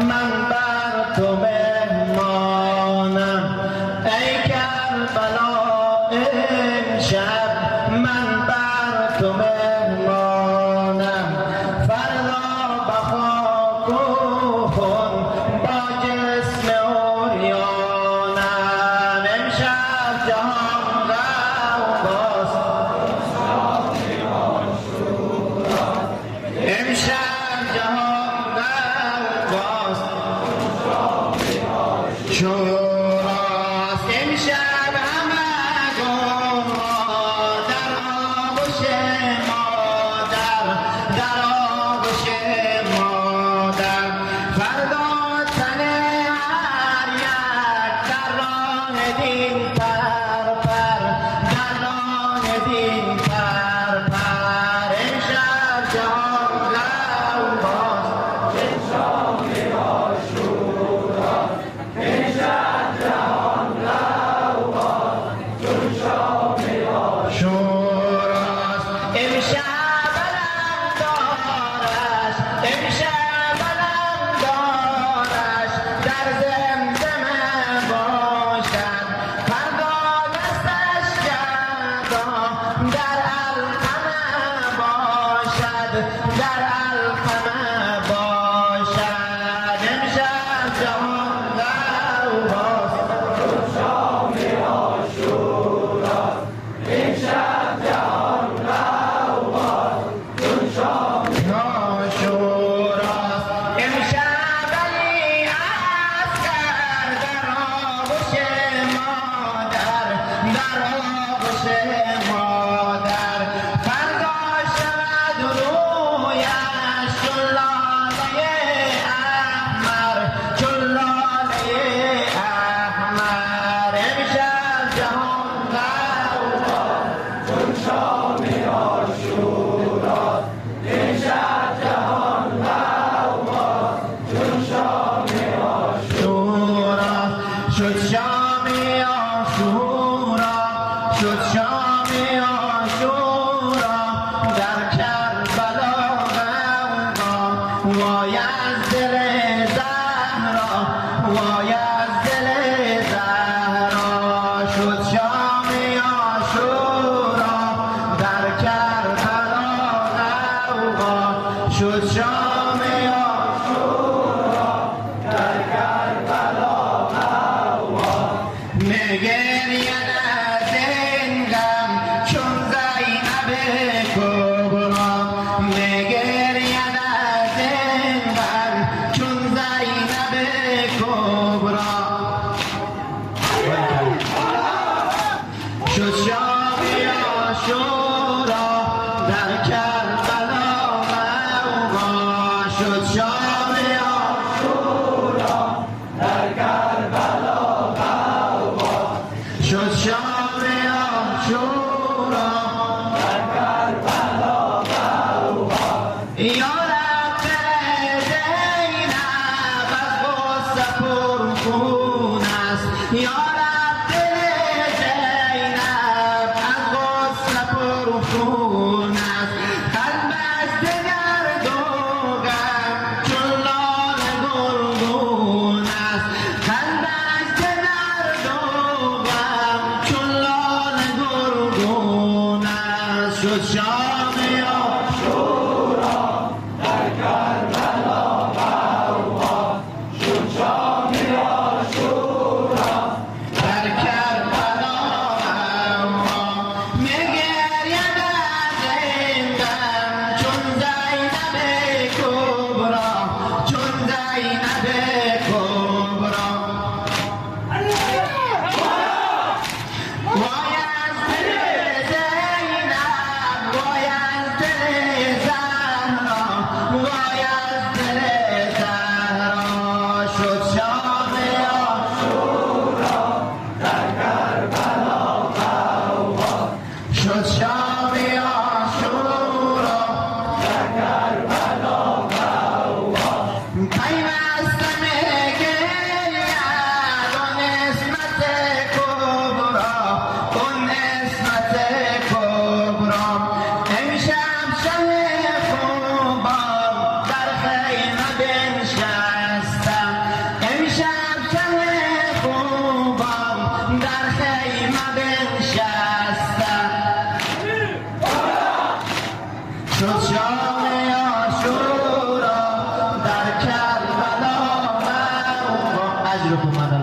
من بر تو مهمانم ای کربلا امشب من بر تو مهمانم فردا به خاک و خون با جسم عریانم امشب جهان غوغاست امشب جهان غوغاست شوراست امشب همه گوها در آغوش مادر در آغوش مادر فردا تن هر یک در راه دین پر پر در راه دین پر پر امشب جهان غوغاست شوراست امشب علم دارش امشب علم دارش در زمزمه باشد فردا دستش گردا در القمه باشد در القمه باشد امشب جهان غوغاست شوراست امشب علی عسکر در آغوش مادر در آغوش مادر فردا شود رویش چون لاله احمر چون لاله احمر امشب جهان غوغاست شد شام عاشورا شد شام عاشورا در کربلا غوغا وای از دل زهرا وای از دل زهرا شد شام عاشورا در کربلا غوغا شد شام عاشورا در کربلا نگرید از این غم چون زینب کبرا نگرید از این غم چون زینب کبرا شد شام عاشورا در کربلا غوغا شد شام عاشورا در کربلا شد شام عاشورا در کربلا غوغا یا رب زینب از غصه پرخون است یا رب زینب از غصه پرخون است قلبش دگر دو غم چون لاله گلگون است قلبش دگر دو غم چون لاله گلگون است شد شام عاشورا در کربلا غوغا شد شام عاشورا در کربلا غوغا میگرید از این غم چون زینب کبرا چون زینب کبرا وای از دل زینب وای از دل زهرا وای از دل زهرا شد شام عاشورا در کربلا غوغا شد شام عاشورا در کربلا غوغا پیوستم گریه آن اسمت کبرا اون اسمت کبرا امشب شب خوبان در خیمه بنشست رو تو منم